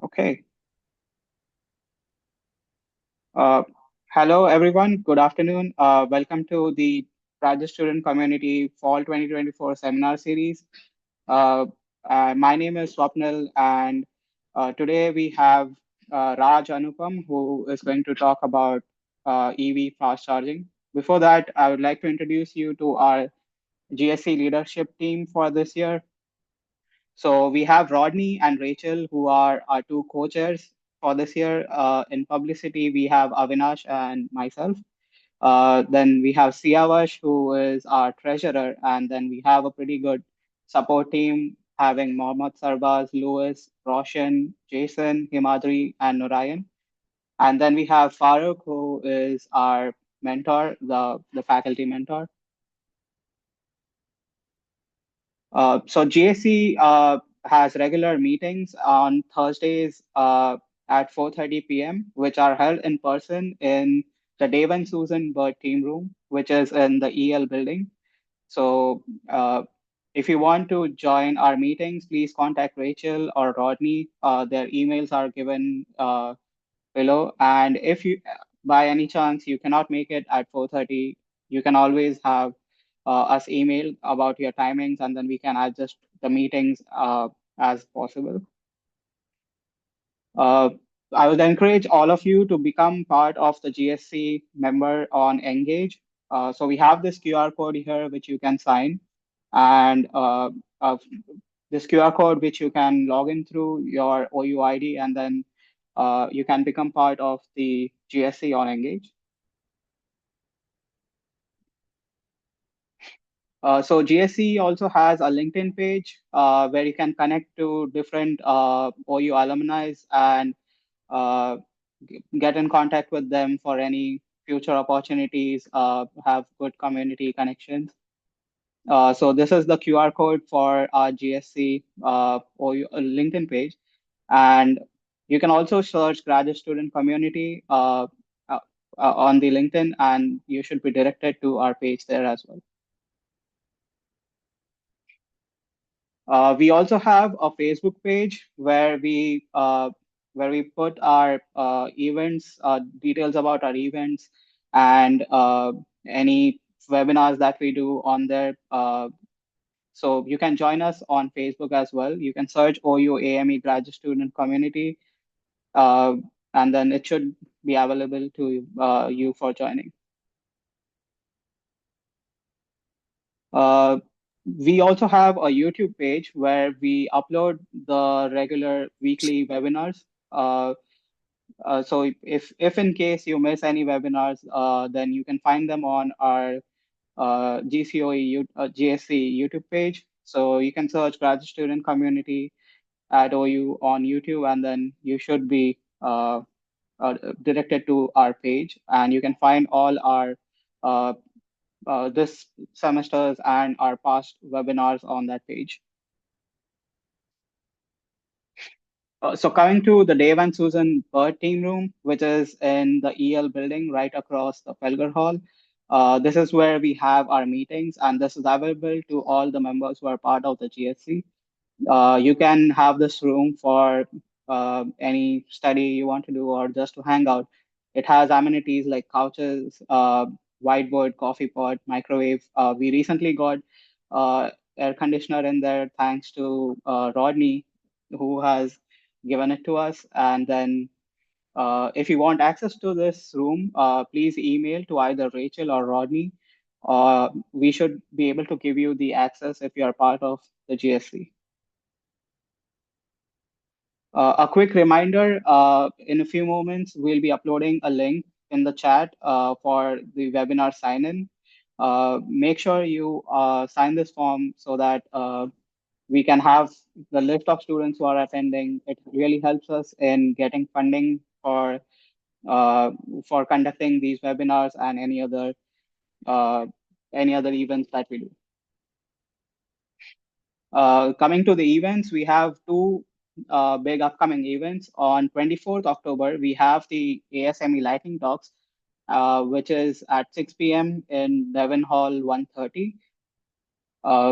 Okay. Uh, Hello, everyone. Good afternoon. Welcome to the Rajya Student Community Fall 2024 Seminar Series. Uh, my name is Swapnil, and today we have Raj Anupam, who is going to talk about EV fast charging. Before that, I would like to introduce you to our GSC leadership team for this year. So we have Rodney and Rachel, who are our two co-chairs for this year. In publicity, we have Avinash and myself. Then we have Siavash, who is our treasurer, and then we have a pretty good support team having Mohammad Sarbaz, Louis, Roshan, Jason, Himadri, and Narayan. And then we have Farooq, who is our mentor, the faculty mentor. So GSC has regular meetings on Thursdays at 4:30 p.m., which are held in person in the Dave and Susan Bird Team Room, which is in the EL building. So if you want to join our meetings, please contact Rachel or Rodney. Their emails are given below. And if you, by any chance, you cannot make it at 4:30, you can always have us email about your timings, and then we can adjust the meetings as possible. Uh, I would encourage all of you to become part of the GSC member on Engage. So we have this QR code here, which you can sign, and uh, this QR code, which you can log in through your OUID, and then you can become part of the GSC on Engage. So GSC also has a LinkedIn page where you can connect to different OU alumni and uh, get in contact with them for any future opportunities, have good community connections. So this is the QR code for our GSC OU LinkedIn page. And you can also search graduate student community uh, on the LinkedIn, and you should be directed to our page there as well. We also have a Facebook page where we put our events, details about our events, and any webinars that we do on there. So you can join us on Facebook as well. You can search OU AME Graduate Student Community, uh, and then it should be available to you for joining. Uh, we also have a YouTube page where we upload the regular weekly webinars. Uh, so if in case you miss any webinars, then you can find them on our GSC YouTube page. So you can search graduate student community at OU on YouTube, and then you should be directed to our page, and you can find all our uh, this semesters and our past webinars on that page. So coming to the Dave and Susan Bird Team Room, which is in the EL building right across the Felger Hall. This is where we have our meetings, and this is available to all the members who are part of the GSC. You can have this room for any study you want to do or just to hang out. It has amenities like couches, whiteboard, coffee pot, microwave. We recently got air conditioner in there thanks to Rodney, who has given it to us. And then if you want access to this room, please email to either Rachel or Rodney. We should be able to give you the access if you are part of the GSC. A quick reminder, in a few moments, we'll be uploading a link in the chat for the webinar sign-in. Make sure you sign this form so that we can have the list of students who are attending. It really helps us in getting funding uh, for conducting these webinars and uh, any other events that we do. Coming to the events, we have two big upcoming events. On 24th October, we have the ASME Lightning Talks, which is at 6 p.m. in Devon Hall 130.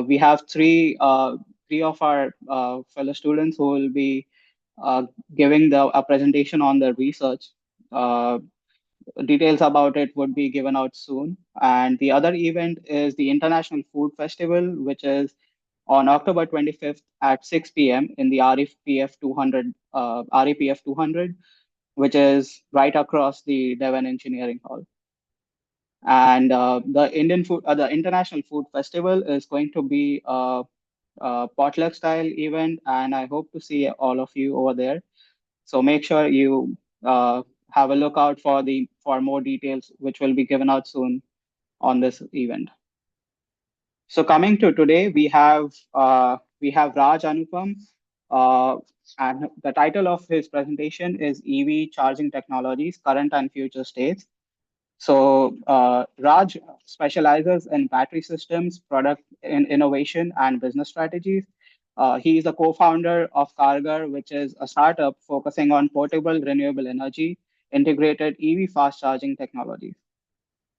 We have three three of our fellow students who will be giving a presentation on their research. Uh, Details about it would be given out soon. And the other event is the International Food Festival, which is on October 25th at 6 p.m. in the REPF 200, which is right across the Devon Engineering Hall. And the International Food Festival is going to be a potluck style event, and I hope to see all of you over there. So make sure you have a look out for more details, which will be given out soon on this event. So coming to today, we have Raj Anupam, uh, and the title of his presentation is EV Charging Technologies: Current and Future States. So Raj specializes in battery systems, product innovation, and business strategies. He is the co-founder of Kargar, which is a startup focusing on portable renewable energy, integrated EV fast charging technologies.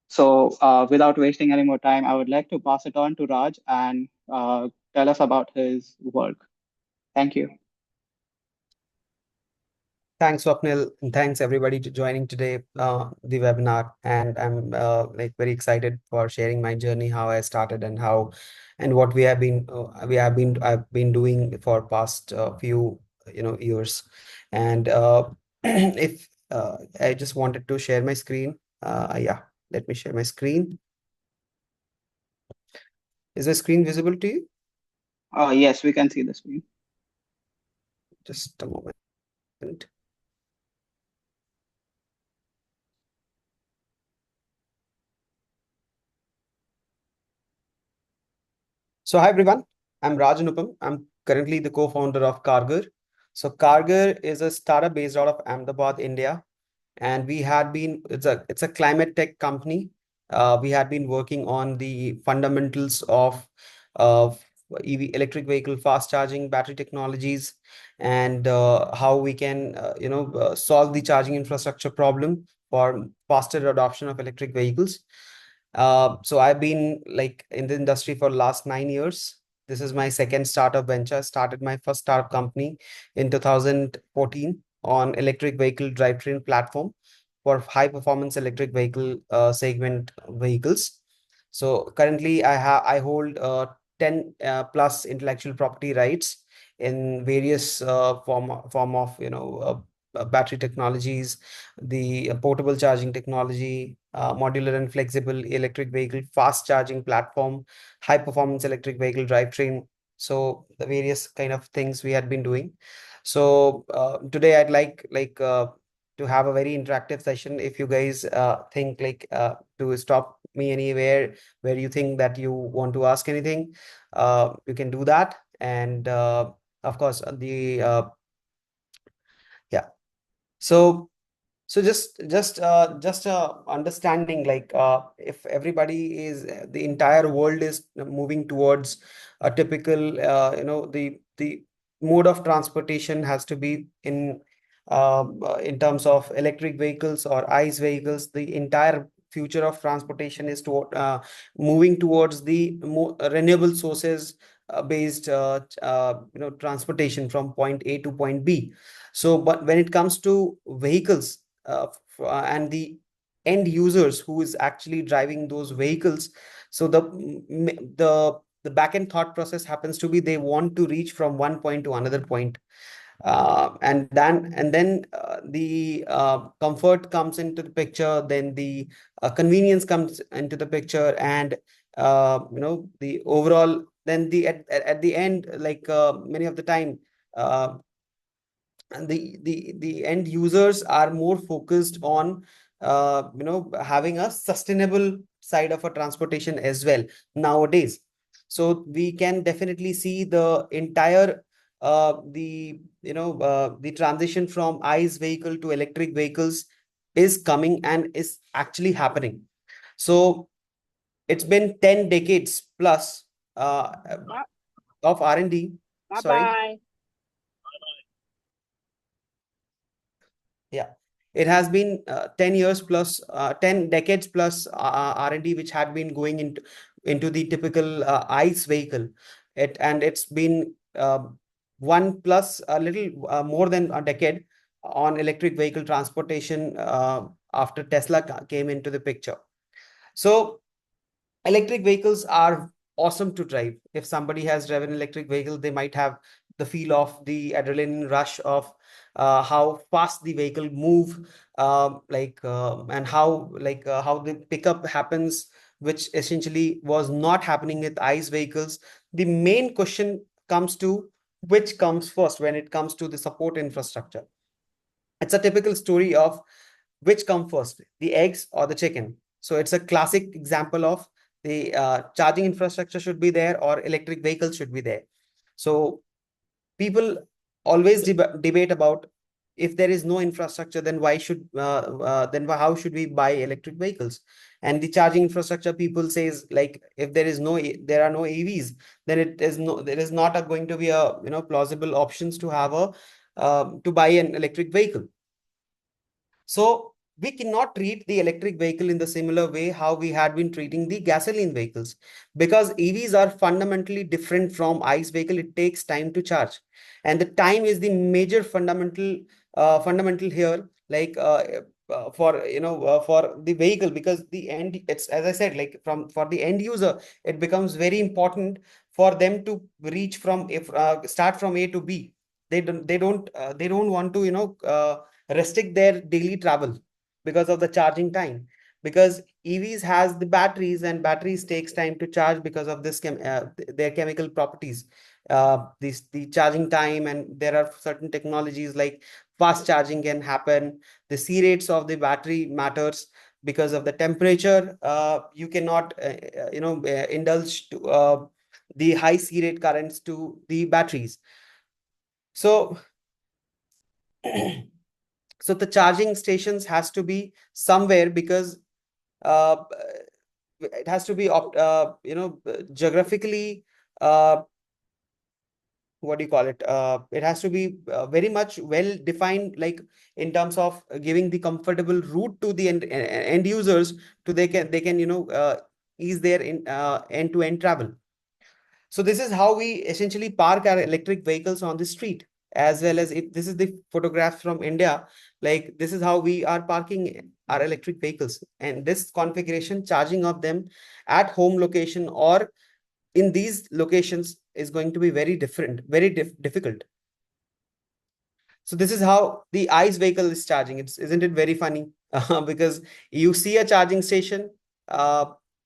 So without wasting any more time, I would like to pass it on to Raj and tell us about his work. Thank you. Thanks, Swapnil, and thanks everybody to joining today the webinar. And I'm like very excited for sharing my journey, how I started, and how and what I've been doing for past few years. And if I just wanted to share my screen. Yeah, let me share my screen. Is the screen visible to you? Yes, we can see the screen. Just a moment. So hi everyone, I'm Raj Anupam. I'm currently the co-founder of Kargar. So Kargar is a startup based out of Ahmedabad, India, and it's a climate tech company. We had been working on the fundamentals of EV electric vehicle fast charging battery technologies, and how we can solve the charging infrastructure problem for faster adoption of electric vehicles. So I've been like in the industry for last 9 years. This is my second startup venture. Started my first startup company in 2014 on electric vehicle drivetrain platform for high performance electric vehicle segment vehicles. So currently I hold 10 plus intellectual property rights in various form of battery technologies, the portable charging technology, modular and flexible electric vehicle fast charging platform, high performance electric vehicle drivetrain. So the various kind of things we had been doing. So today I'd like to have a very interactive session. If you guys think to stop me anywhere where you think that you want to ask anything, you can do that. And of course, yeah. So just understanding, like if everybody is the entire world is moving towards a typical the mode of transportation has to be in terms of electric vehicles or ICE vehicles. The entire future of transportation is moving towards the more renewable sources based transportation from point A to point B. So but when it comes to vehicles, and the end users who is actually driving those vehicles, so the back end thought process happens to be they want to reach from one point to another point, and then the comfort comes into the picture, then the convenience comes into the picture, and the overall, then at the end, like many of the time, uh, and the end users are more focused on having a sustainable side of a transportation as well nowadays. So we can definitely see the entire the transition from ICE vehicle to electric vehicles is coming and is actually happening. So it's been 10 decades plus of R&D. Bye Sorry. bye. Yeah, it has been 10 years plus, 10 decades plus R&D, which had been going into the typical ICE vehicle. It's been one plus a little more than a decade on electric vehicle transportation after Tesla came into the picture. So electric vehicles are awesome to drive. If somebody has driven electric vehicle, they might have the feel of the adrenaline rush of how fast the vehicle move, and how the pickup happens, which essentially was not happening with ICE vehicles. The main question comes to which comes first when it comes to the support infrastructure. It's a typical story of which come first, the eggs or the chicken. So it's a classic example of the charging infrastructure should be there or electric vehicles should be there. So people always debate about, if there is no infrastructure, then how should we buy electric vehicles? And the charging infrastructure, people says, like, if there are no EVs, then there is not going to be a plausible options to have a to buy an electric vehicle. So we cannot treat the electric vehicle in the similar way how we had been treating the gasoline vehicles, because EVs are fundamentally different from ICE vehicle. It takes time to charge, and the time is the major fundamental here. For the vehicle, because the end, it's as I said, like for the end user, it becomes very important for them to reach from if start from A to B. They don't want to restrict their daily travel because of the charging time, because EVs has the batteries, and batteries takes time to charge because of their chemical properties, the charging time. And there are certain technologies like fast charging can happen. The C rates of the battery matters because of the temperature. You cannot indulge to the high C rate currents to the batteries. So so the charging stations has to be somewhere, because uh, it has to be geographically, uh, what do you call it, it has to be very much well defined, like in terms of giving the comfortable route to the end users, to they can ease their end to end travel. So this is how we essentially park our electric vehicles on the street, as well as, if this is the photograph from India, like this is how we are parking our electric vehicles. And this configuration, charging of them at home location or in these locations, is going to be very different, very difficult. So this is how the ICE vehicle is charging. Isn't it very funny? Because you see a charging station,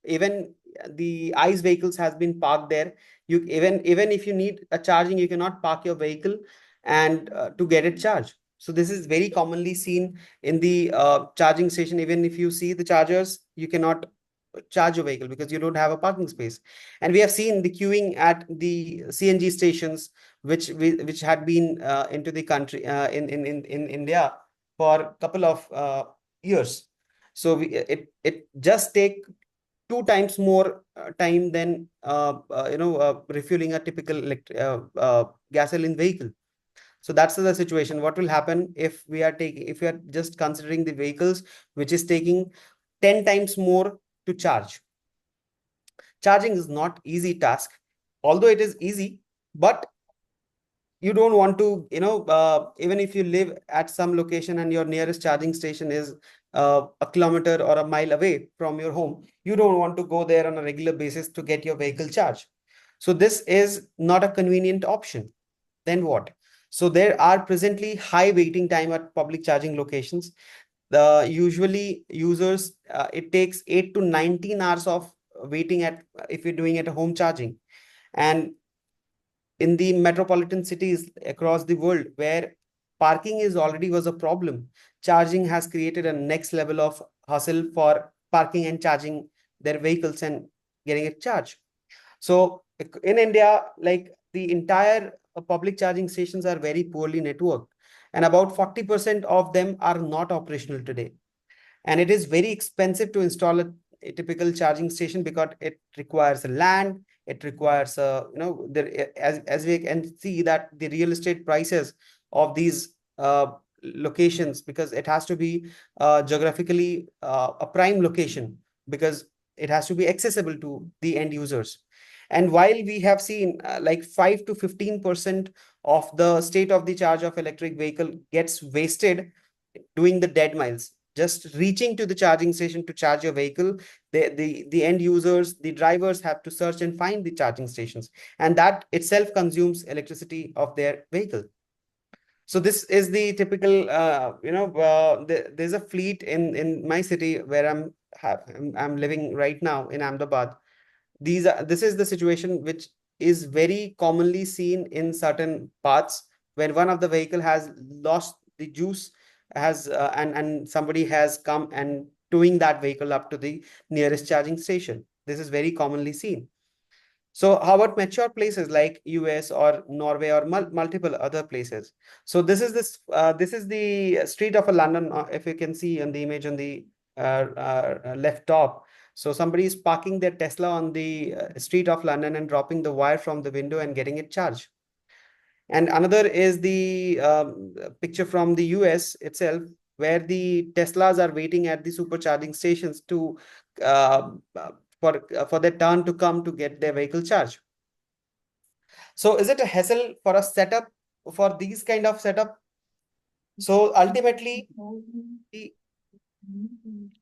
even the ICE vehicles has been parked there. You even if you need a charging, you cannot park your vehicle and to get it charged. So this is very commonly seen in the charging station. Even if you see the chargers, you cannot charge your vehicle because you don't have a parking space. And we have seen the queuing at the CNG stations, which had been into the country in India for a couple of years. So it just take two times more time than refueling a typical gasoline vehicle. So that's the situation. What will happen if we are just considering the vehicles which is taking 10 times more to charge? Charging is not easy task, although it is easy, but you don't want to, even if you live at some location and your nearest charging station is a kilometer or a mile away from your home, you don't want to go there on a regular basis to get your vehicle charged. So this is not a convenient option. Then what? So there are presently high waiting time at public charging locations. The usually users, it takes 8 to 19 hours of waiting at, if you're doing at a home charging. And in the metropolitan cities across the world, where parking is already was a problem, charging has created a next level of hustle for parking and charging their vehicles and getting it charged. So in India, like the entire public charging stations are very poorly networked, and about 40% of them are not operational today. And it is very expensive to install a typical charging station, because it requires a land, it requires as we can see that the real estate prices of these locations, because it has to be geographically a prime location, because it has to be accessible to the end users. And while we have seen like 5 to 15% of the state of the charge of electric vehicle gets wasted doing the dead miles, just reaching to the charging station to charge your vehicle, the end users, the drivers have to search and find the charging stations, and that itself consumes electricity of their vehicle. So this is the typical, there's a fleet in my city where I'm living right now in Ahmedabad. This is the situation which is very commonly seen in certain parts, when one of the vehicle has lost the juice, has and somebody has come and towing that vehicle up to the nearest charging station. This is very commonly seen. So how about mature places like US or Norway or multiple other places? So this is the street of a London, if you can see on the image on the left top. So somebody is parking their Tesla on the street of London and dropping the wire from the window and getting it charged. And another is the picture from the US itself, where the Teslas are waiting at the supercharging stations to uh, uh, for their turn to come to get their vehicle charged. So is it a hassle for a setup for these kind of setup? So the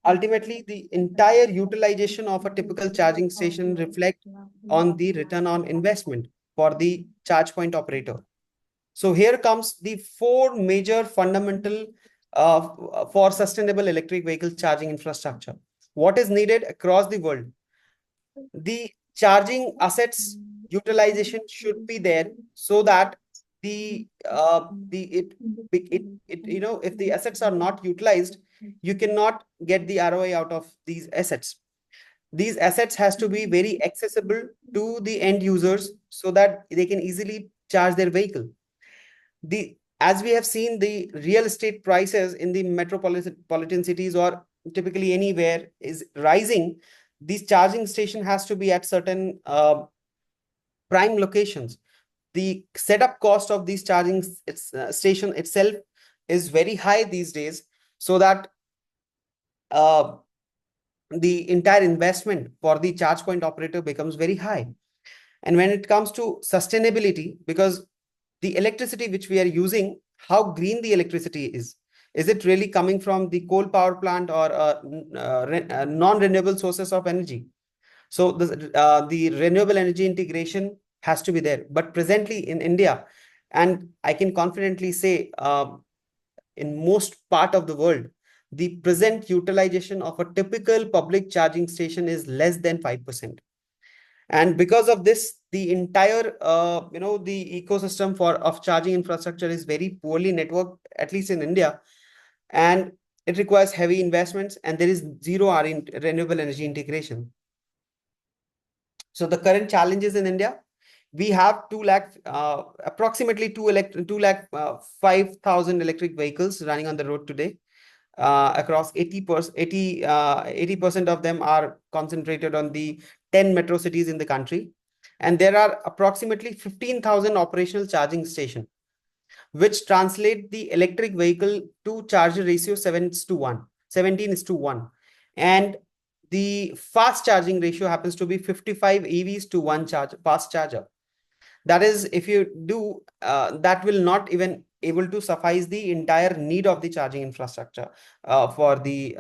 ultimately the entire utilization of a typical charging station reflect on the return on investment for the charge point operator. So here comes the four major fundamental for sustainable electric vehicle charging infrastructure. What is needed across the world? The charging assets utilization should be there, so that the it if the assets are not utilized, you cannot get the ROI out of these assets. These assets has to be very accessible to the end users so that they can easily charge their vehicle. The As we have seen, the real estate prices in the metropolitan cities or typically anywhere is rising. This charging station has to be at certain prime locations. The setup cost of these charging station itself is very high these days, so that uh, the entire investment for the charge point operator becomes very high. And when it comes to sustainability, because the electricity which we are using, how green the electricity is it really coming from the coal power plant or non-renewable sources of energy? So the renewable energy integration has to be there. But presently in India, and I can confidently say in most part of the world, the present utilization of a typical public charging station is less than 5%. And because of this, the entire the ecosystem for of charging infrastructure is very poorly networked, at least in India. And it requires heavy investments, and there is zero R in renewable energy integration. So the current challenges in India, we have 2 lakh, approximately 2 lakh 5,000 electric vehicles running on the road today. Across 80% of them are concentrated on the 10 metro cities in the country. And there are approximately 15,000 operational charging stations, which translate the electric vehicle to charger ratio 17 is to 1. And the fast charging ratio happens to be 55 EVs to 1 fast charger. That is, if you do that will not even able to suffice the entire need of the charging infrastructure for the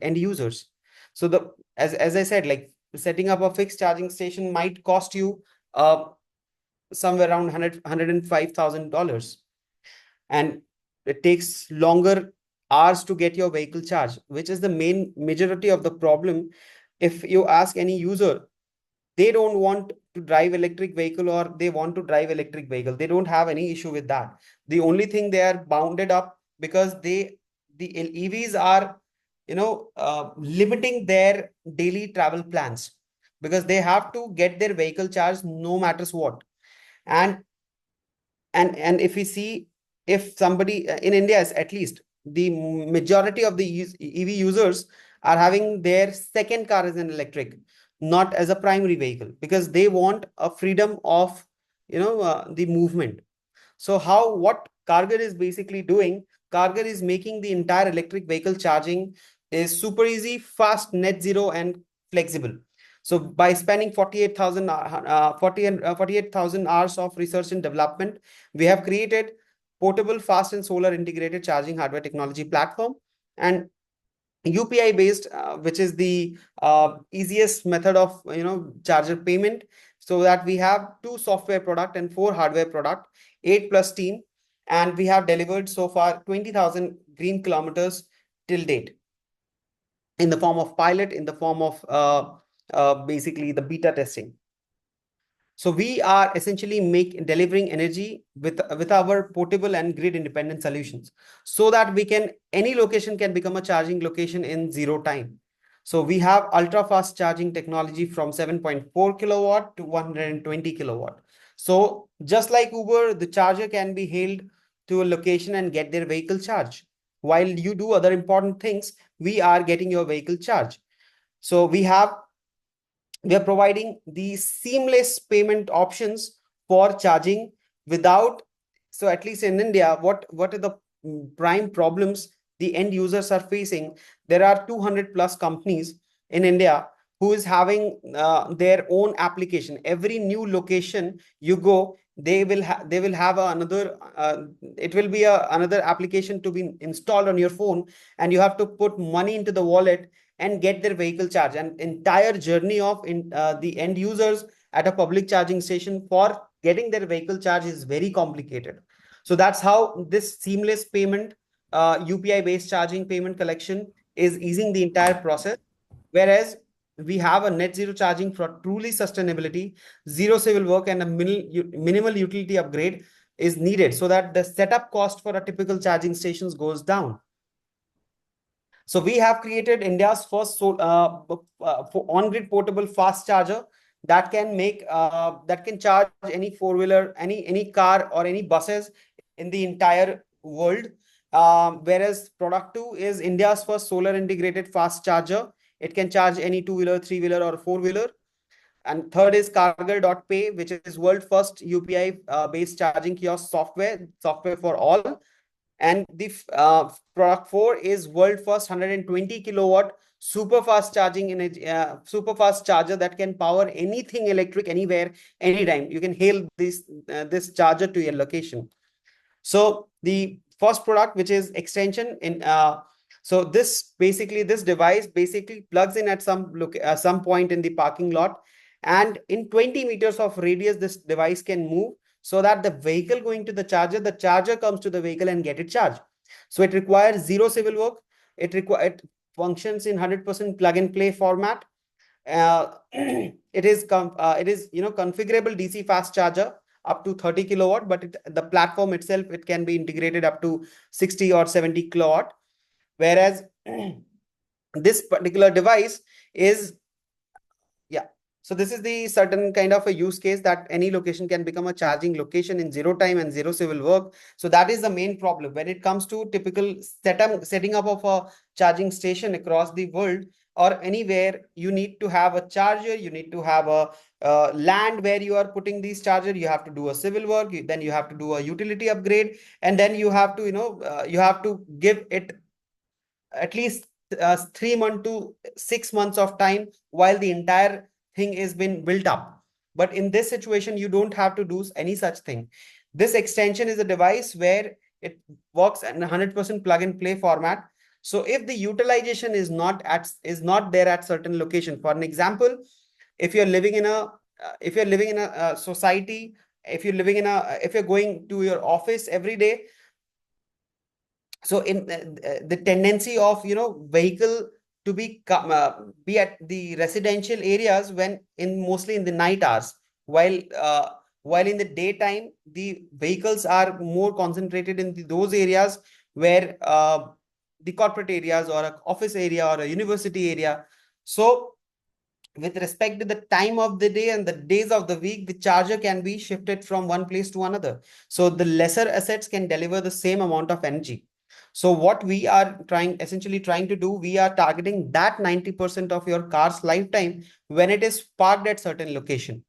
end users. So as I said, like setting up a fixed charging station might cost you somewhere around $105,000, and it takes longer hours to get your vehicle charged, which is the main majority of the problem. If you ask any user, they don't want to drive electric vehicle, or they want to drive electric vehicle, they don't have any issue with that. The only thing, they are bounded up because the EVs are limiting their daily travel plans, because they have to get their vehicle charged no matters what. And and if we see, if somebody in India is, at least the majority of the EV users are having their second car as an electric, not as a primary vehicle, because they want a freedom of the movement. So what Kargar is basically doing, Kargar is making the entire electric vehicle charging is super easy, fast, net zero, and flexible. So by spending 48,000 hours of research and development, we have created portable, fast and solar integrated charging hardware technology platform, and UPI based, which is the easiest method of charger payment, so that we have two software product and four hardware product, 8+ team, and we have delivered so far 20,000 green kilometers till date, in the form of pilot, in the form of basically the beta testing. So we are essentially delivering energy with our portable and grid independent solutions, so that we can any location can become a charging location in zero time. So we have ultra fast charging technology from 7.4 kilowatt to 120 kilowatt. So just like Uber, the charger can be hailed to a location and get their vehicle charged. While you do other important things, we are getting your vehicle charged. So we are providing the seamless payment options for charging without. So at least in India, what are the prime problems the end users are facing? There are 200 plus companies in India who is having their own application. Every new location you go, they will have another it will be another application to be installed on your phone, and you have to put money into the wallet and get their vehicle charged. And entire journey of the end users at a public charging station for getting their vehicle charged is very complicated. So that's how this seamless payment, UPI based charging payment collection is easing the entire process. Whereas we have a net zero charging for truly sustainability, zero civil work, and a minimal utility upgrade is needed, so that the setup cost for a typical charging stations goes down. So we have created India's first on-grid portable fast charger that can charge any four-wheeler, any car, or any buses in the entire world. Whereas product two is India's first solar integrated fast charger. It can charge any two-wheeler, three-wheeler, or four-wheeler. And third is Cargill.pay, which is world first UPI based charging kiosk software for all. And the product 4 is world first 120 kilowatt super fast charging energy, super fast charger that can power anything electric anywhere, anytime. You can hail this charger to your location. So the first product, which is extension in so this device basically plugs in at some point in the parking lot, and in 20 meters of radius this device can move, so that the vehicle going to the charger comes to the vehicle and get it charged. So it requires zero civil work. It functions in 100% plug and play format. It is configurable DC fast charger up to 30 kilowatt, but the platform itself, it can be integrated up to 60 or 70 kilowatt. Whereas this particular device is, yeah. So this is the certain kind of a use case that any location can become a charging location in zero time and zero civil work. So that is the main problem when it comes to typical setting up of a charging station across the world or anywhere. You need to have a charger, you need to have a land where you are putting these charger, you have to do a civil work, then you have to do a utility upgrade, and then you have to you have to give it at least 3 months to 6 months of time while the entire thing is been built up. But in this situation, you don't have to do any such thing. This extension is a device where it works in 100% plug and play format. So if the utilization is not there at certain location, for an example, if you're living in a society, if you're going to your office every day, so in the tendency of vehicle to be at the residential areas when in mostly in the night hours, while in the daytime the vehicles are more concentrated in those areas where the corporate areas or a office area or a university area. So with respect to the time of the day and the days of the week, the charger can be shifted from one place to another, so the lesser assets can deliver the same amount of energy. So what we are essentially trying to do, we are targeting that 90% of your car's lifetime when it is parked at certain location,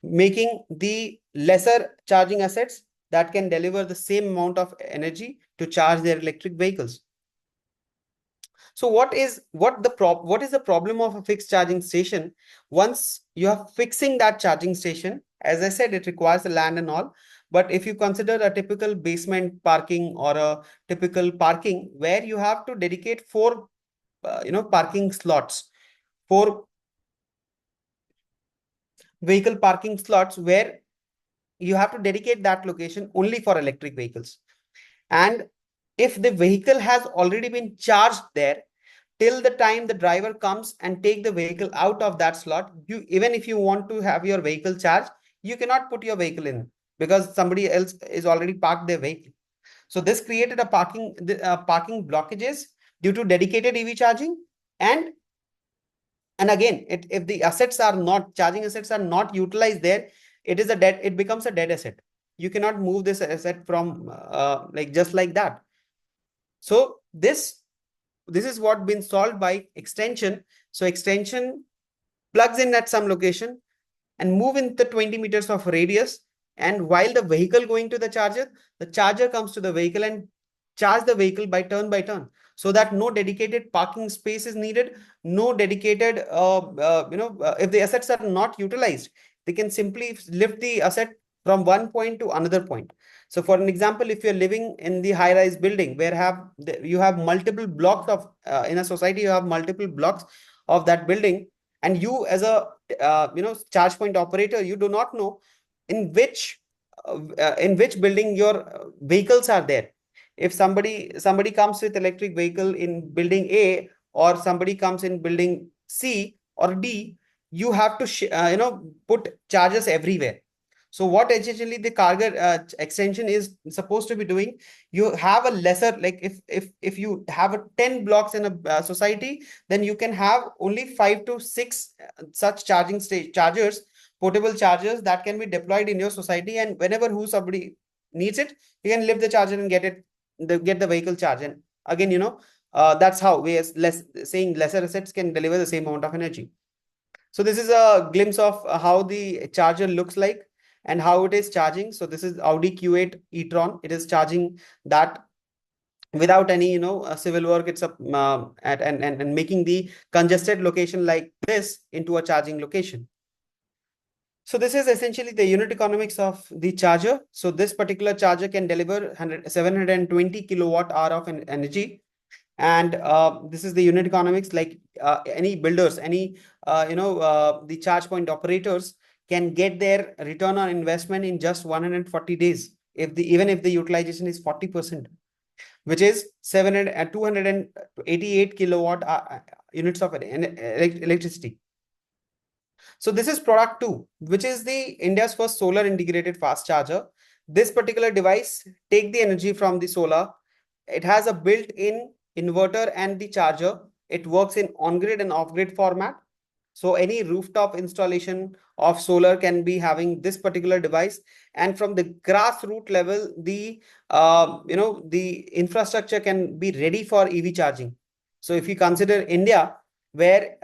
making the lesser charging assets that can deliver the same amount of energy to charge their electric vehicles. So what is the problem of a fixed charging station? Once you are fixing that charging station, as I said, it requires the land and all. But if you consider a typical basement parking or a typical parking where you have to dedicate four, parking slots, four vehicle parking slots where you have to dedicate that location only for electric vehicles. And if the vehicle has already been charged there, till the time the driver comes and take the vehicle out of that slot, you, even if you want to have your vehicle charged, you cannot put your vehicle in because somebody else is already parked their vehicle. So this created a parking blockages due to dedicated EV charging. And again, if the assets are not charging assets are not utilized there, it becomes a dead asset. You cannot move this asset from like just like that. So this is what been solved by extension. So extension plugs in at some location and move in the 20 meters of radius. And while the vehicle going to the charger comes to the vehicle and charge the vehicle by turn, so that no dedicated parking space is needed, no dedicated, if the assets are not utilized, they can simply lift the asset from one point to another point. So for an example, if you're living in the high rise building where you have multiple blocks of, in a society, you have multiple blocks of that building, and you as a charge point operator, you do not know in which building your vehicles are there. If somebody comes with electric vehicle in building A, or somebody comes in building C or D, you have to put chargers everywhere. So what essentially the Kargar extension is supposed to be doing, you have a lesser, like if you have a 10 blocks in a society, then you can have only 5 to 6 such chargers, portable chargers that can be deployed in your society, and whenever who somebody needs it, you can lift the charger and get the vehicle charged. And again, that's how we, as less saying, lesser assets can deliver the same amount of energy. So this is a glimpse of how the charger looks like and how it is charging. So this is Audi Q8 e-tron. It is charging that without any civil work. It's and making the congested location like this into a charging location. So this is essentially the unit economics of the charger. So this particular charger can deliver 720 kilowatt hour of energy. And this is the unit economics. Like any builders, any the charge point operators can get their return on investment in just 140 days, even if the utilization is 40%, which is 288 kilowatt units of electricity. So this is product 2, which is the India's first solar integrated fast charger. This particular device take the energy from the solar. It has a built-in inverter and the charger. It works in on-grid and off-grid format. So any rooftop installation of solar can be having this particular device. And from the grassroots level, the infrastructure can be ready for EV charging. So if you consider India, where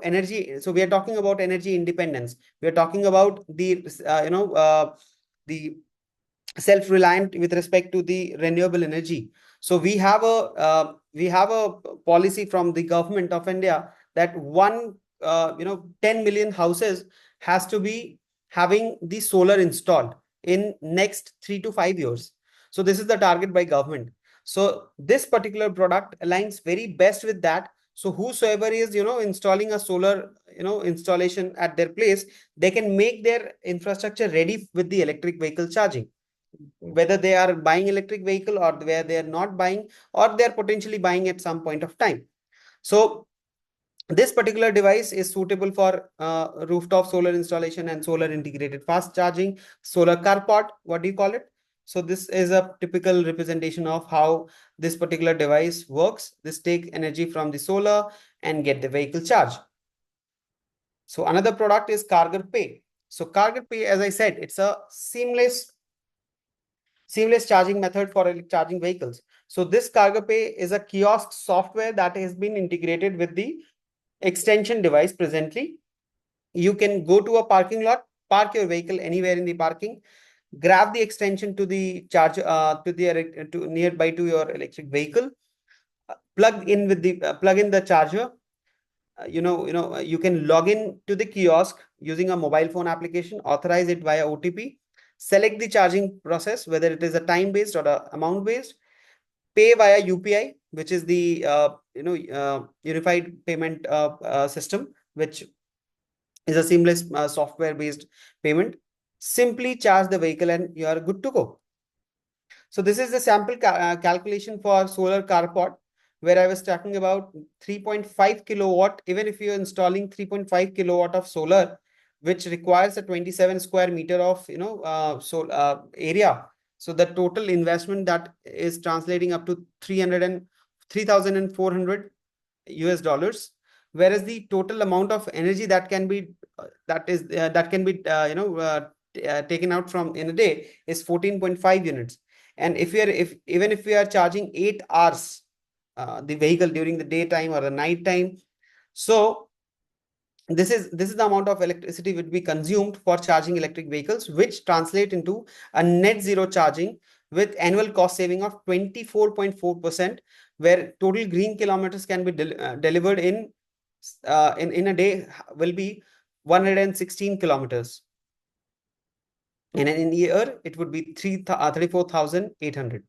energy, so we are talking about energy independence. We are talking about the self-reliant with respect to the renewable energy. So we have a policy from the government of India that 10 million houses has to be having the solar installed in next 3 to 5 years. So this is the target by government. So this particular product aligns very best with that. So whosoever is installing a solar installation at their place, they can make their infrastructure ready with the electric vehicle charging, whether they are buying electric vehicle or where they are not buying, or they are potentially buying at some point of time. So this particular device is suitable for rooftop solar installation and solar integrated fast charging, solar carport, what do you call it? So this is a typical representation of how this particular device works. This take energy from the solar and get the vehicle charged. So another product is Kargar Pay. So Kargar Pay, as I said, it's a seamless charging method for charging vehicles. So this Kargar Pay is a kiosk software that has been integrated with the extension device presently. You can go to a parking lot, park your vehicle anywhere in the parking, grab the extension to the charge to nearby to your electric vehicle, plug in the charger. You can log in to the kiosk using a mobile phone application, authorize it via OTP, select the charging process, whether it is a time based or a amount based, pay via UPI, which is the unified payment system, which is a seamless software based payment. Simply charge the vehicle and you are good to go. So this is the sample calculation for solar carport, where I was talking about 3.5 kilowatt. Even if you're installing 3.5 kilowatt of solar, which requires a 27 square meter of area. So the total investment that is translating up to 3,400 US dollars, whereas the total amount of energy that can be taken out from in a day is 14.5 units. And if even if we are charging 8 hours the vehicle during the daytime or the night time, so this is the amount of electricity would be consumed for charging electric vehicles, which translate into a net zero charging with annual cost saving of 24.4%, where total green kilometers can be delivered in a day will be 116 kilometers. And in a year, it would be 34,800.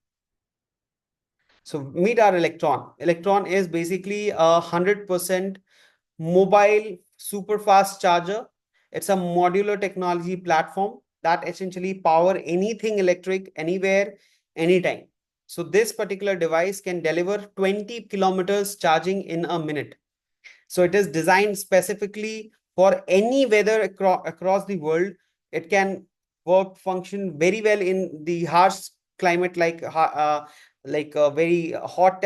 So meet our Electron. Electron is basically a 100% mobile super fast charger. It's a modular technology platform that essentially power anything electric anywhere, anytime. So this particular device can deliver 20 kilometers charging in a minute. So it is designed specifically for any weather across the world. It can function very well in the harsh climate, like very hot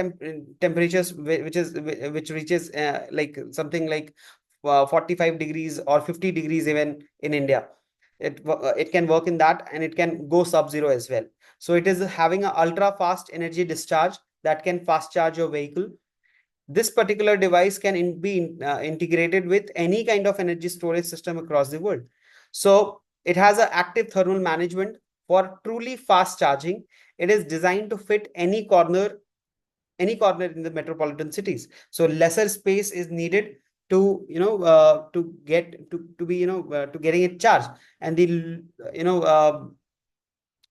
temperatures, which reaches like something like 45 degrees or 50 degrees even in India. It can work in that, and it can go sub-zero as well. So it is having an ultra fast energy discharge that can fast charge your vehicle. This particular device can be integrated with any kind of energy storage system across the world. So it has an active thermal management for truly fast charging. It is designed to fit any corner in the metropolitan cities. So lesser space is needed to getting it charged. And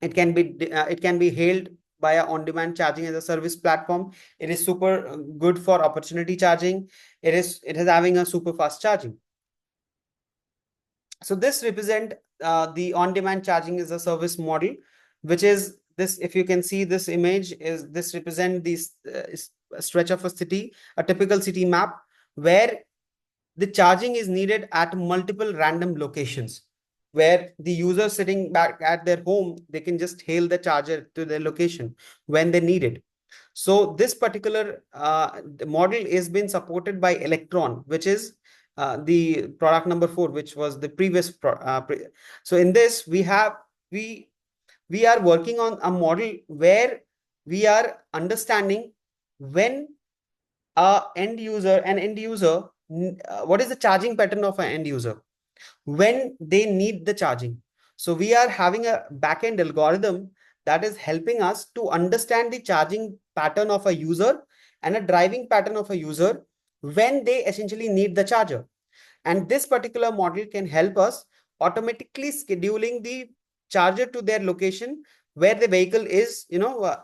it can be hailed via on-demand charging as a service platform. It is super good for opportunity charging. It is having a super fast charging. So this represent the on-demand charging as a service model, which is this. If you can see this image, is this represent this stretch of a city, a typical city map, where the charging is needed at multiple random locations, where the user sitting back at their home, they can just hail the charger to their location when they need it. So this particular model is being supported by Electron, which is the product number 4, which was the previous so in this we are working on a model where we are understanding when an end user, what is the charging pattern of an end user when they need the charging. So we are having a backend algorithm that is helping us to understand the charging pattern of a user and a driving pattern of a user when they essentially need the charger. And this particular model can help us automatically scheduling the charger to their location where the vehicle is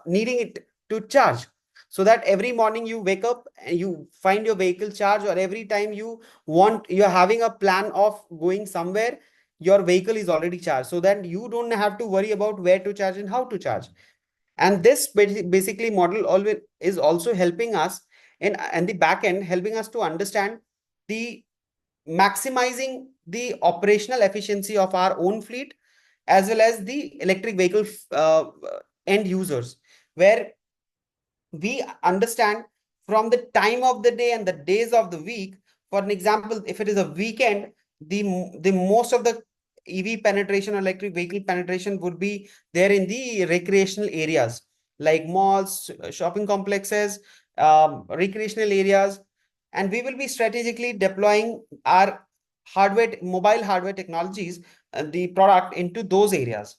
needing it to charge, so that every morning you wake up and you find your vehicle charge, or every time you're having a plan of going somewhere, your vehicle is already charged, so that you don't have to worry about where to charge and how to charge. And this basically model always is also helping us and the back end, helping us to understand the maximizing the operational efficiency of our own fleet, as well as the electric vehicle end users, where we understand from the time of the day and the days of the week. For an example, if it is a weekend, the most of the EV penetration or electric vehicle penetration would be there in the recreational areas like malls, shopping complexes, recreational areas. And we will be strategically deploying our mobile hardware technologies, the product into those areas.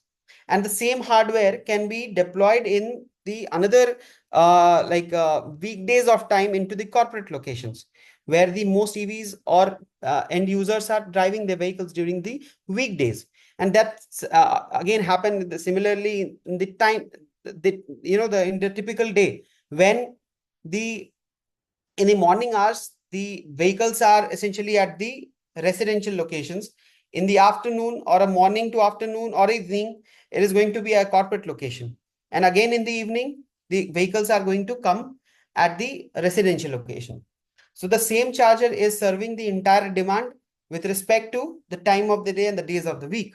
And the same hardware can be deployed in the another weekdays of time into the corporate locations, where the most EVs or end users are driving their vehicles during the weekdays. And that's again happened similarly in the time, in the typical day, when the in the morning hours, the vehicles are essentially at the residential locations. In the afternoon, or a morning to afternoon or evening, it is going to be a corporate location. And again in the evening, the vehicles are going to come at the residential location. So the same charger is serving the entire demand with respect to the time of the day and the days of the week.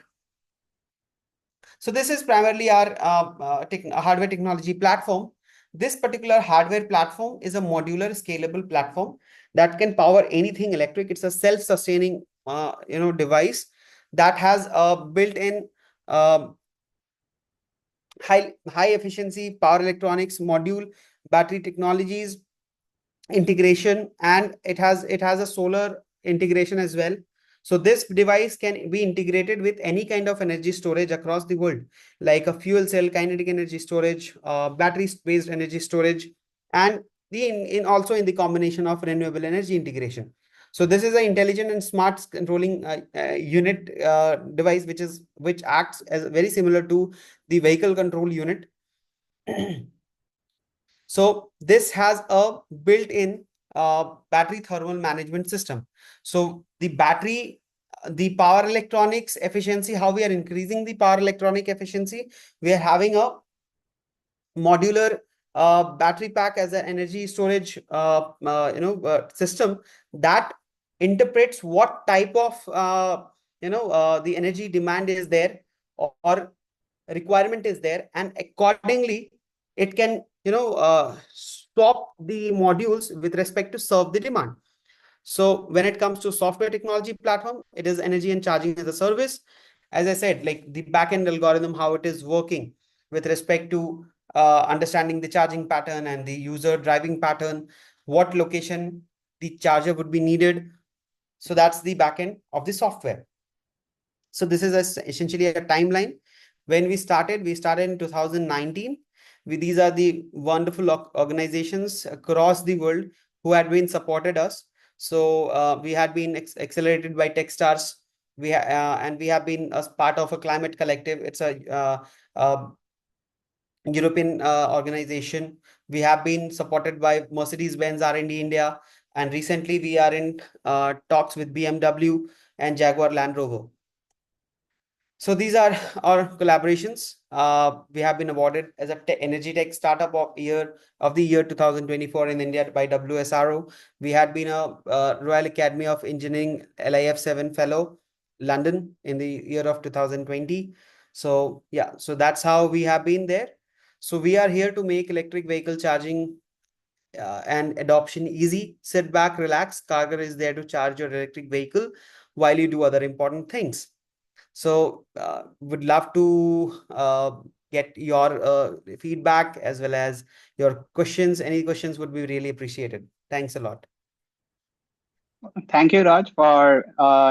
So this is primarily our hardware technology platform. This particular hardware platform is a modular, scalable platform that can power anything electric. It's a self-sustaining, device that has a built-in uh, high efficiency power electronics module, battery technologies integration, and it has a solar integration as well. So this device can be integrated with any kind of energy storage across the world, like a fuel cell kinetic energy storage, battery based energy storage, and in also in the combination of renewable energy integration. So this is an intelligent and smart controlling unit device, which acts as very similar to the vehicle control unit. So this has a built-in battery thermal management system. So the power electronics efficiency, how we are increasing the power electronic efficiency, we are having a modular battery pack as an energy storage system that interprets what type of the energy demand is there, or requirement is there, and accordingly it can swap the modules with respect to serve the demand. So when it comes to software technology platform, it is energy and charging as a service. As I said, like the backend algorithm, how it is working with respect to understanding the charging pattern and the user driving pattern, what location the charger would be needed. So that's the backend of the software. So this is essentially a timeline. When we started in 2019. These are the wonderful organizations across the world who had been supported us. So we had been accelerated by Techstars. And we have been as part of a climate collective. It's a European organization. We have been supported by Mercedes-Benz R&D India, and recently we are in talks with BMW and Jaguar Land Rover. So these are our collaborations. We have been awarded as a energy tech startup of the year 2024 in India by WSRO. We had been a Royal Academy of Engineering LIF 7 fellow, London, in the year of 2020. So yeah, so that's how we have been there. So we are here to make electric vehicle charging and adoption easy. Sit back, relax. Carger is there to charge your electric vehicle while you do other important things. So would love to get your feedback as well as your questions. Any questions would be really appreciated. Thanks a lot. Thank you, Raj, for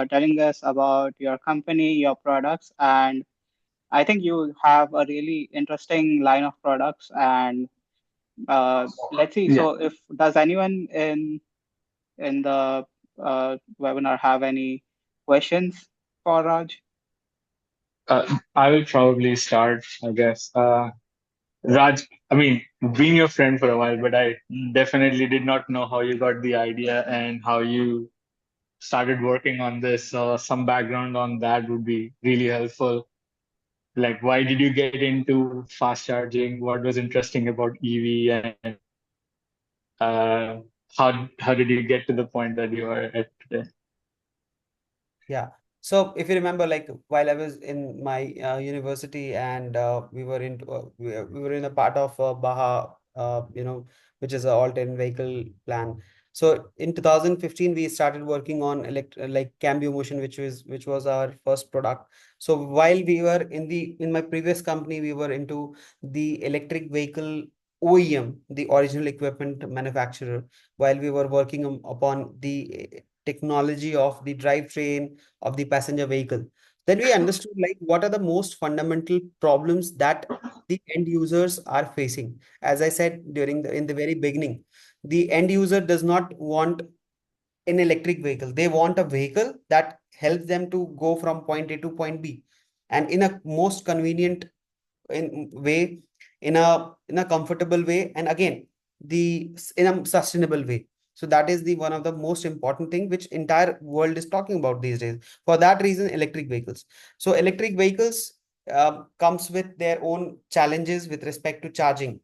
telling us about your company, your products, and I think you have a really interesting line of products. And let's see. Yeah, So, if does anyone in the webinar have any questions for Raj? I will probably start, I guess. Raj, I mean, being your friend for a while, but I definitely did not know how you got the idea and how you started working on this. Some background on that would be really helpful. Like, why did you get into fast charging? What was interesting about EV, and uh, how did you get to the point that you are at today? Yeah. So if you remember, like while I was in my university, and we were in a part of Baha, which is a alternate vehicle plan. So in 2015, we started working on like Cambio Motion, which was our first product. So while we were in my previous company, we were into the electric vehicle OEM, the original equipment manufacturer, while we were working upon the technology of the drivetrain of the passenger vehicle. Then we understood like what are the most fundamental problems that the end users are facing. As I said during in the very beginning, the end user does not want an electric vehicle. They want a vehicle that helps them to go from point A to point B, and in a most convenient way, in a comfortable way, and again in a sustainable way. So that is the one of the most important thing which entire world is talking about these days. For that reason, electric vehicles. So electric vehicles comes with their own challenges with respect to charging.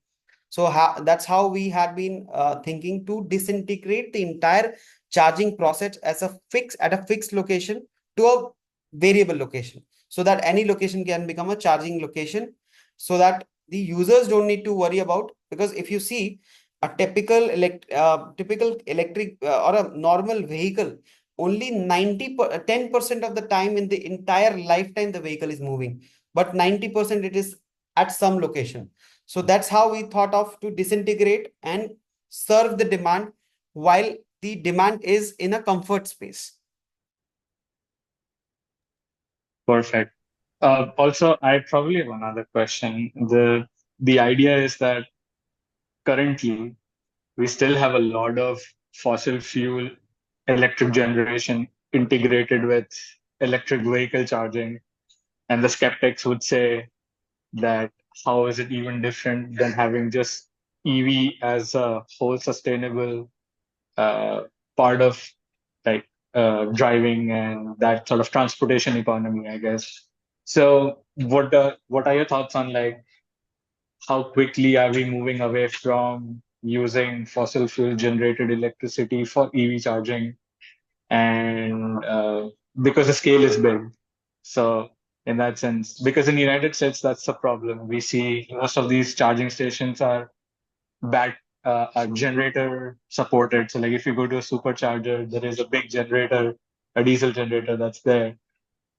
So that's how we had been thinking to disintegrate the entire charging process as at a fixed location to a variable location, so that any location can become a charging location, so that the users don't need to worry about. Because if you see a typical electric or a normal vehicle, only 10% of the time in the entire lifetime the vehicle is moving, but 90% it is at some location. So that's how we thought of to disintegrate and serve the demand while the demand is in a comfort space. Perfect. Also, I probably have another question. The idea is that currently we still have a lot of fossil fuel electric generation integrated with electric vehicle charging. And the skeptics would say that how is it even different than having just EV as a whole sustainable uh, part of like driving and that sort of transportation economy, I guess. So what are your thoughts on like how quickly are we moving away from using fossil fuel generated electricity for EV charging? And because the scale is big. So in that sense, because in the United States, that's the problem. We see most of these charging stations are generator supported. So like if you go to a supercharger, there is a big generator, a diesel generator that's there.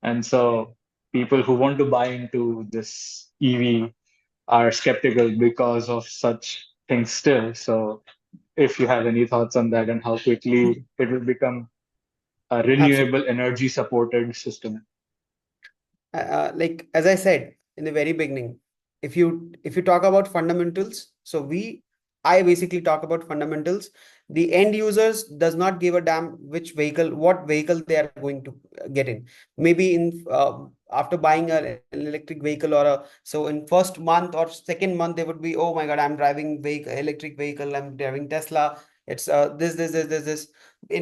And so people who want to buy into this EV are skeptical because of such things still. So if you have any thoughts on that and how quickly it will become a Absolutely. renewable energy supported system. Like as I said in the very beginning, if you talk about fundamentals, I basically talk about fundamentals. The end users does not give a damn what vehicle they are going to get in. Maybe in after buying an electric vehicle so in first month or second month they would be, oh my God, I'm driving electric vehicle, I'm driving Tesla. It's this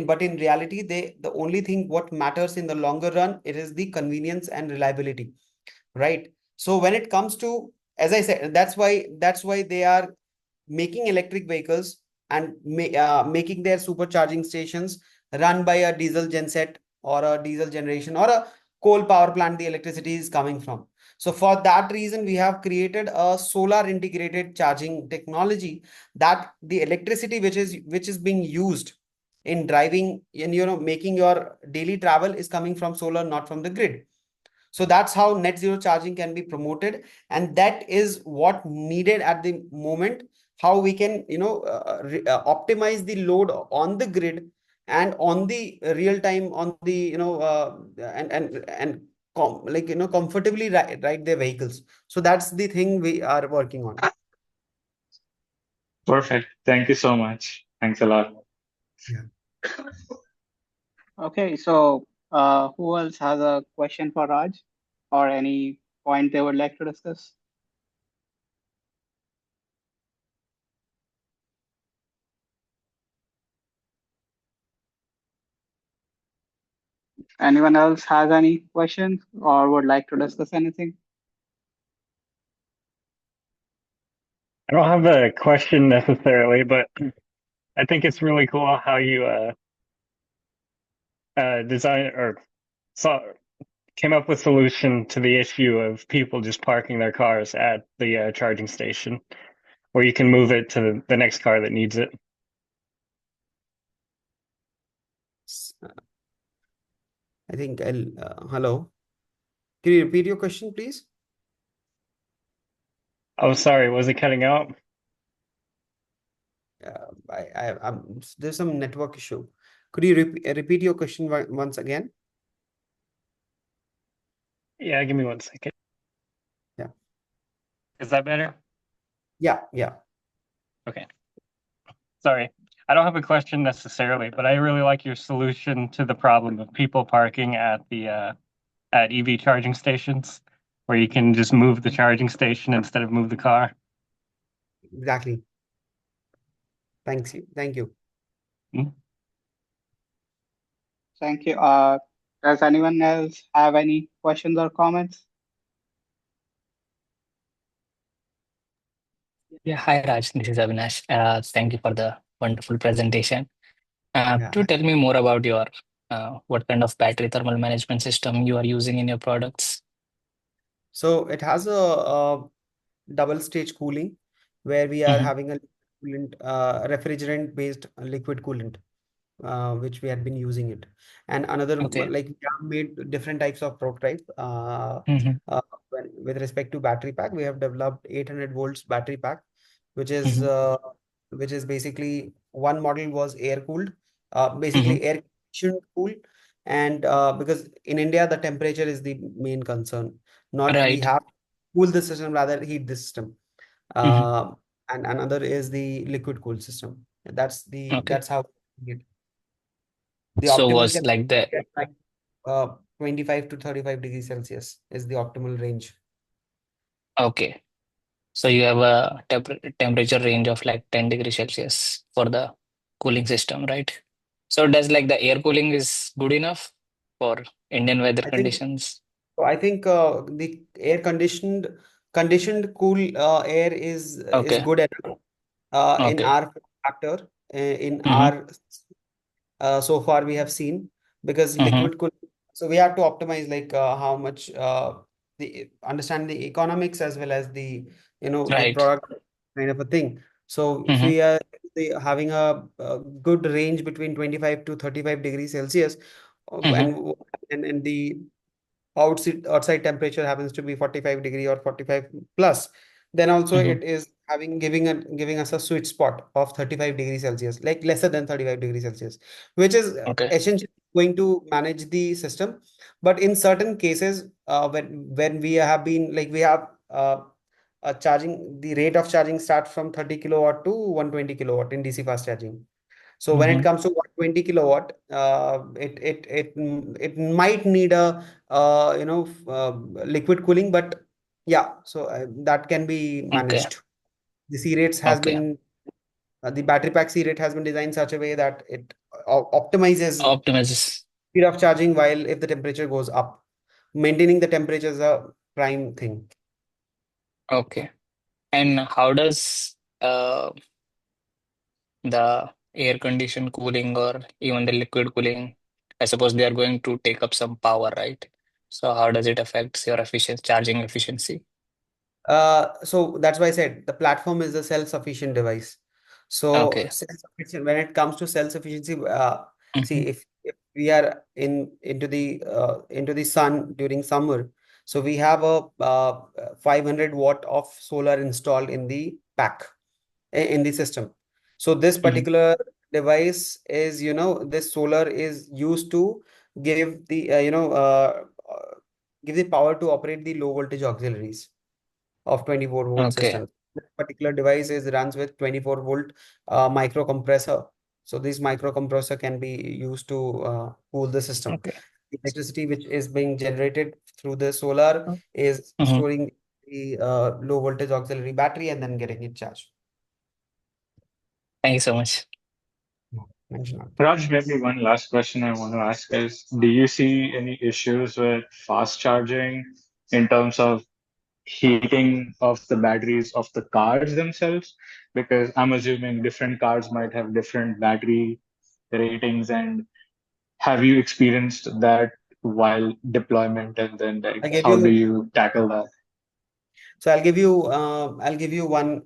but in reality, the only thing what matters in the longer run, it is the convenience and reliability, right? So when it comes to, as I said, that's why they are making electric vehicles and making their supercharging stations run by a diesel genset or a diesel generation or a coal power plant the electricity is coming from. So for that reason, we have created a solar integrated charging technology, that the electricity which is being used in driving and making your daily travel is coming from solar, not from the grid. So that's how net zero charging can be promoted, and that is what needed at the moment. How we can optimize the load on the grid and on the real time on the and comfortably ride their vehicles. So that's the thing we are working on. Perfect. Thank you so much. Thanks a lot. Yeah. Okay, so who else has a question for Raj or any point they would like to discuss? Anyone else has any questions or would like to discuss anything? I don't have a question necessarily, but I think it's really cool how you design or saw came up with solution to the issue of people just parking their cars at the charging station, where you can move it to the next car that needs it. I think hello. Can you repeat your question, please? Oh, sorry, was it cutting out? There's some network issue. Could you repeat your question once again? Yeah, give me 1 second. Yeah. Is that better? Yeah. Okay. Sorry. I don't have a question necessarily, but I really like your solution to the problem of people parking at the at EV charging stations, where you can just move the charging station instead of move the car. Exactly. Thank you. Hmm? Thank you. Does anyone else have any questions or comments? Yeah, hi Raj, this is Avinash. Thank you for the wonderful presentation. Yeah. Could you tell me more about your what kind of battery thermal management system you are using in your products? So it has a double stage cooling where we are Hmm. having a coolant, refrigerant based liquid coolant, which we had been using it. And another, Okay. like we have made different types of prototype. Hmm. With respect to battery pack, we have developed 800 volts battery pack, which is Hmm. uh, which is basically one model was air cooled, Hmm. basically air conditioned cool, and because in India the temperature is the main concern. Not we Right. have cool the system, rather heat the system. Hmm. Uh, and another is the liquid cool system. Okay. That's how it, the So optimal was temperature like the at like 25 to 35 degrees Celsius is the optimal range. okay. So you have a temperature range of like 10 degrees Celsius for the cooling system, right? So does like the air cooling is good enough for Indian weather I think conditions? I think the air conditioned cool air is Okay. good enough in Okay. our factor in Hmm. our so far we have seen, because Hmm. liquid cool, so we have to optimize like how much the understand the economics as well as the the Right. product kind of a thing. So if Hmm. we are having a good range between 25 to 35 degrees Celsius, Hmm. and the outside temperature happens to be 45 degree or 45 plus, then also Hmm. it is giving us a sweet spot of 35 degrees Celsius, like lesser than 35 degrees Celsius, which is Okay. essentially going to manage the system. But in certain cases, when we have been like we have charging, the rate of charging starts from 30 kilowatt to 120 kilowatt in DC fast charging. So when it Hmm. comes to 120 kilowatt, it might need a liquid cooling, but yeah, so that can be Okay. managed. The C rates has Okay. been the battery pack C rate has been designed such a way that it optimizes Optimizes. speed of charging while if the temperature goes up. Maintaining the temperature is a prime thing. Okay. And how does the air conditioned cooling or even the liquid cooling, I suppose they are going to take up some power, right? So how does it affect your charging efficiency? So that's why I said the platform is a self-sufficient device. So Okay. self-sufficient, when it comes to self-sufficiency, Hmm. see if we are into the sun during summer, so we have a 500 watt of solar installed in the pack in the system. So this Hmm. particular device is, this solar is used to give the give the power to operate the low voltage auxiliaries of 24-volt Okay. system. This particular device is runs with 24-volt micro compressor. So this micro compressor can be used to cool the system. Okay. The electricity which is being generated through the solar is Hmm. storing the low voltage auxiliary battery and then getting it charged. Thank you so much. Mention out. Raj, maybe one last question I want to ask is, do you see any issues with fast charging in terms of heating of the batteries of the cars themselves? Because I'm assuming different cars might have different battery ratings, and have you experienced that while deployment, and then like I'll give how do you you tackle that? So I'll give you one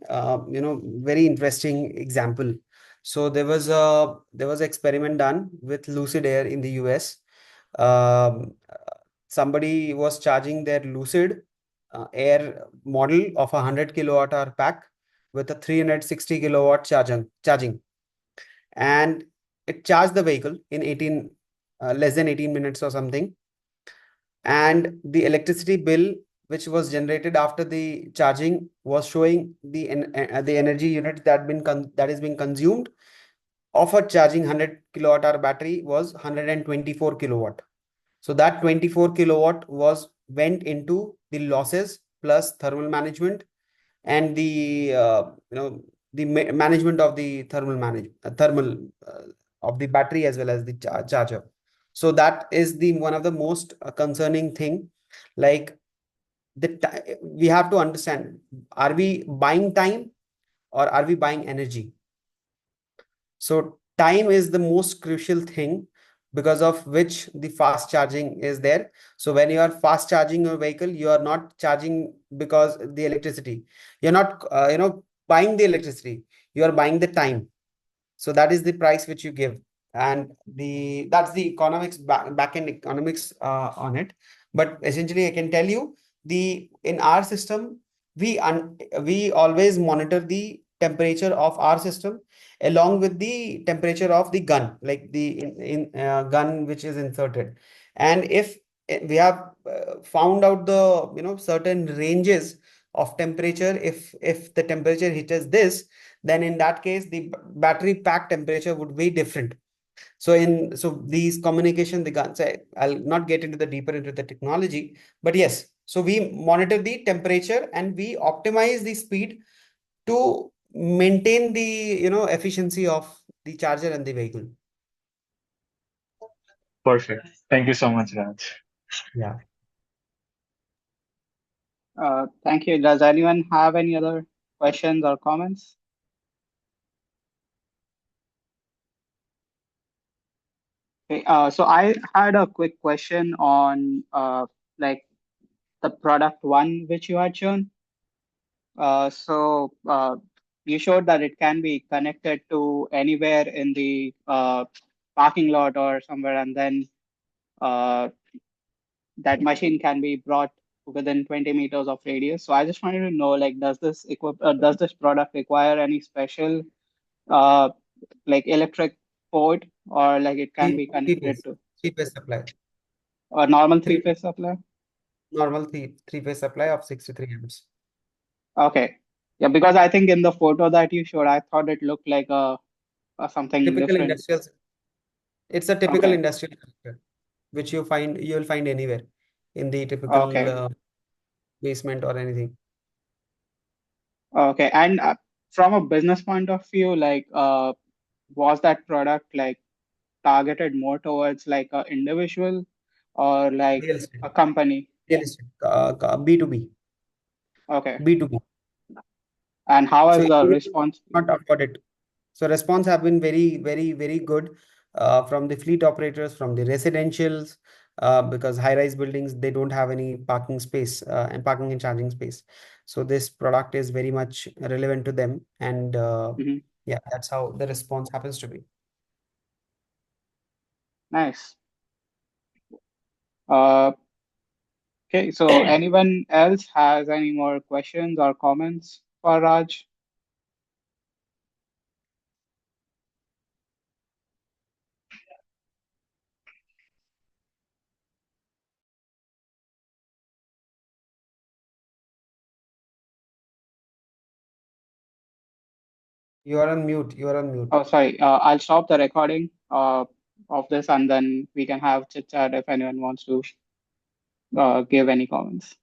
very interesting example. So there was experiment done with Lucid Air in the US. Somebody was charging their Lucid Air model of a 100 kilowatt hour pack with a 360 kilowatt charging, and it charged the vehicle in 18 less than 18 minutes or something. and the electricity bill which was generated after the charging was showing the energy unit that is being consumed of a charging 100 kilowatt hour battery was 124 kilowatt. So that 24 kilowatt was went into the losses plus thermal management and the the management of the thermal of the battery as well as the charger. So that is the one of the most concerning thing. Like we have to understand, are we buying time or are we buying energy? So time is the most crucial thing because of which the fast charging is there. So when you are fast charging your vehicle, you are not charging because the electricity. You're not buying the electricity. You are buying the time. So that is the price which you give, and that's the economics back end economics on it. But essentially, I can tell you in our system we always monitor the temperature of our system along with the temperature of the gun, like the gun which is inserted, and if we have found out the certain ranges of temperature, if the temperature hits this, then in that case the battery pack temperature would be different. So these communication, the guns, I'll not get into the deeper into the technology, but yes, so we monitor the temperature and we optimize the speed to maintain the efficiency of the charger and the vehicle. Perfect. Thank you so much, Raj. Yeah. Thank you. Does anyone have any other questions or comments? Okay, so I had a quick question on like the product one which you had shown. So you showed that it can be connected to anywhere in the parking lot or somewhere, and then uh, that machine can be brought within 20 meters of radius. So I just wanted to know, like, does this product require any special uh, like electric port, or like it can be Three connected phase, to three-phase supply. a normal Three three-phase supply? normal three-phase supply of 63 amps. Okay. Yeah, because I think in the photo that you showed, I thought it looked like a something Typical different. industrial. It's a typical Okay. industrial connector, which you'll find anywhere in the typical Okay. basement or anything. Okay. And from a business point of view, like, was that product like targeted more towards like a individual or like Real estate. a company? Real estate. B2B. Okay. B2B. And how So has the individuals response been? not afford it. So response have been very, very, very good from the fleet operators, from the residentials, because high-rise buildings, they don't have any parking space and parking and charging space. So this product is very much relevant to them. And Mhm. yeah, that's how the response happens to be. Nice. Uh, okay, so anyone else has any more questions or comments for Raj? You are on mute. You are on mute. Oh, sorry. I'll stop the recording of this, and then we can have chit chat if anyone wants to give any comments.